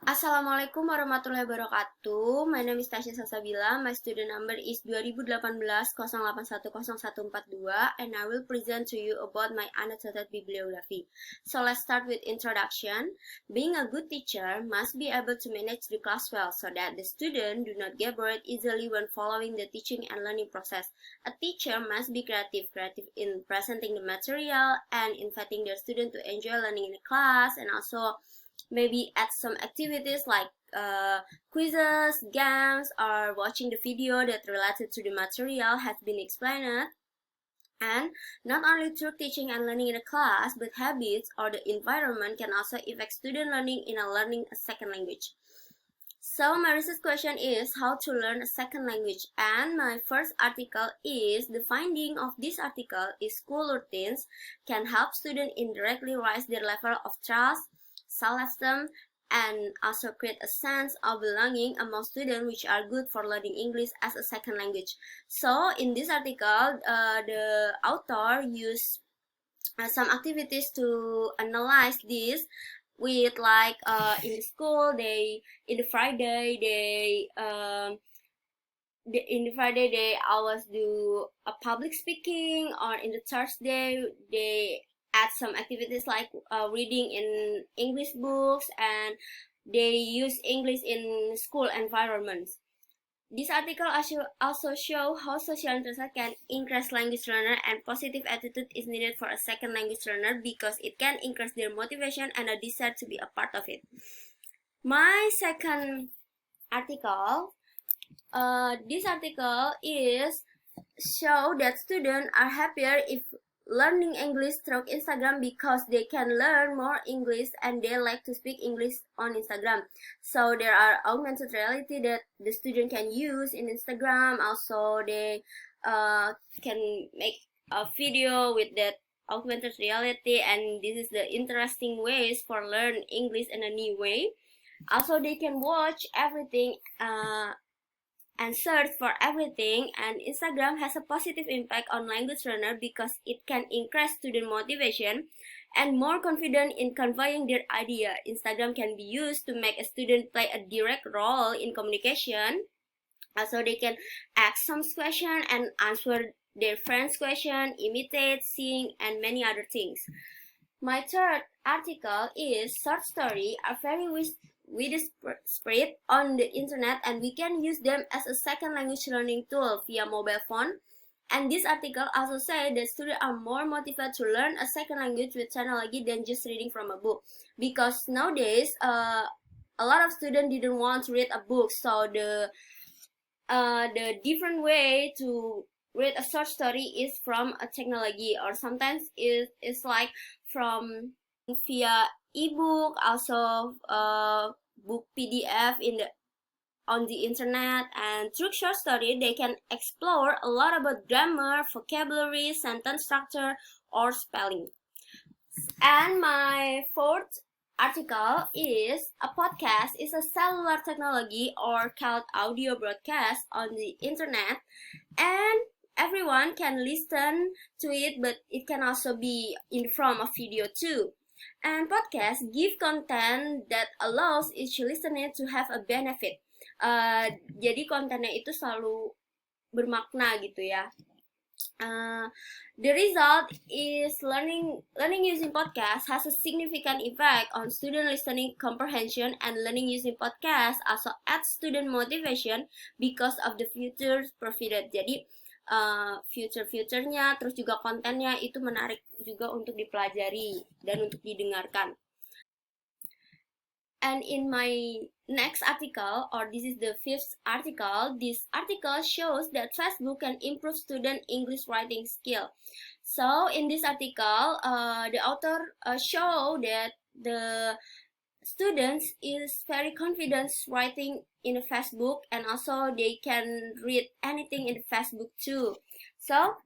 Assalamualaikum warahmatullahi wabarakatuh. My name is Tasya Salsabila. My student number is 2018-08101142 and I will present to you about my annotated bibliography. So let's start with introduction. Being a good teacher must be able to manage the class well so that the student do not get bored easily when following the teaching and learning process. A teacher must be creative in presenting the material and inviting their student to enjoy learning in the class, and also maybe add some activities like quizzes, games, or watching the video that related to the material has been explained. And not only through teaching and learning in a class, but habits or the environment can also affect student learning in learning a second language. So my research question is how to learn a second language, and my first article is the finding of this article is school routines can help students indirectly raise their level of trust, self-esteem, and also create a sense of belonging among students which are good for learning English as a second language. So in this article, the author used some activities to analyze this with like in the school in the Friday they always do a public speaking, or in the Thursday they add some activities like reading in English books, and they use English in school environments. This article also shows how social interaction can increase language learner, and positive attitude is needed for a second language learner because it can increase their motivation and a desire to be a part of it. My second article, this article is show that students are happier if learning English through Instagram because they can learn more English and they like to speak English on Instagram. So there are augmented reality that the student can use in Instagram. Also they can make a video with that augmented reality, and this is the interesting ways for learn English in a new way. Also they can watch everything and search for everything, and Instagram has a positive impact on language learner because it can increase student motivation and more confident in conveying their idea. Instagram can be used to make a student play a direct role in communication. Also they can ask some question and answer their friends' question, imitate, sing, and many other things. My third article is short story are very widespread on the internet, and we can use them as a second language learning tool via mobile phone. And this article also said that students are more motivated to learn a second language with technology than just reading from a book, because nowadays a lot of students didn't want to read a book, so the different way to read a short story is from a technology, or sometimes it's like from via ebook, also book PDF on the internet. And through short story they can explore a lot about grammar, vocabulary, sentence structure, or spelling. And my fourth article is a podcast is a cellular technology or called audio broadcast on the internet, and everyone can listen to it, but it can also be in form of video too. And podcasts give content that allows each listener to have a benefit. Jadi kontennya itu selalu bermakna gitu ya. The result is learning using podcasts has a significant effect on student listening comprehension, and learning using podcasts also adds student motivation because of the features provided. Jadi feature-featurenya, terus juga kontennya itu menarik juga untuk dipelajari dan untuk didengarkan. And in my next article, or this is the fifth article, this article shows that Facebook can improve student English writing skill. So in this article, the author show that the students is very confident writing in a Facebook, and also they can read anything in the Facebook too. So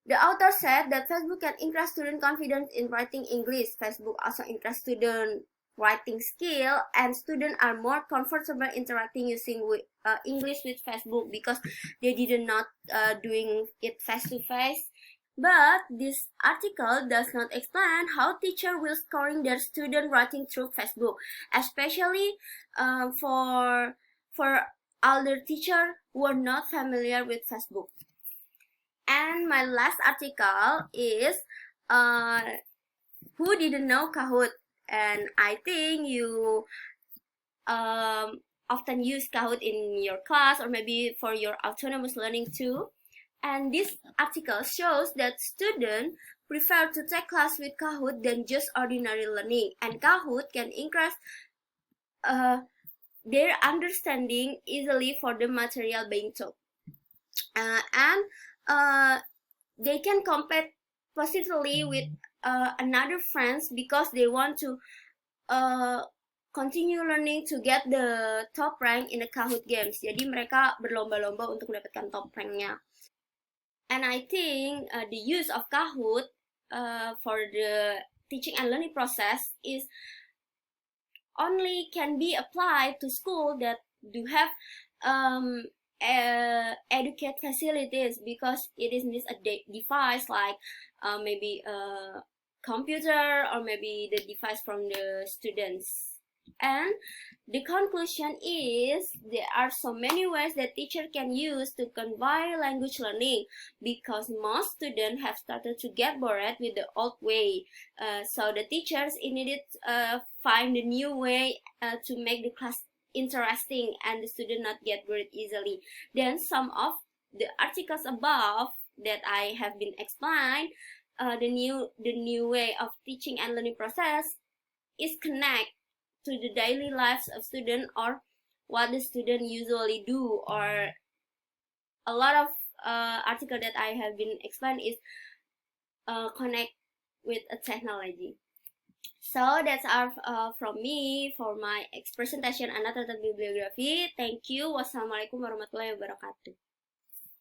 the author said that Facebook can increase student confidence in writing English. Facebook also increase student writing skill, and students are more comfortable interacting using English with Facebook because they did not doing it face to face. But this article does not explain how teacher will scoring their student writing through Facebook, especially for older teacher who are not familiar with Facebook. And my last article is who didn't know Kahoot, and I think you often use Kahoot in your class or maybe for your autonomous learning too. And this article shows that students prefer to take class with Kahoot than just ordinary learning, and Kahoot can increase their understanding easily for the material being taught. And they can compete positively with another friends because they want to continue learning to get the top rank in the Kahoot games. Jadi mereka berlomba-lomba untuk mendapatkan top ranknya. And I think the use of Kahoot for the teaching and learning process is only can be applied to school that do have educate facilities, because it is needs a device like maybe a computer or maybe the device from the students. And the conclusion is there are so many ways that teacher can use to convey language learning, because most students have started to get bored with the old way. So the teachers needed find a new way to make the class interesting and the student not get bored easily. Then some of the articles above that I have been explained, the new way of teaching and learning process is connect to the daily lives of student or what the student usually do, or a lot of article that I have been explained is connect with a technology. So that's all from me for my presentation Annotated Bibliography. Thank you. Wassalamualaikum warahmatullahi wabarakatuh.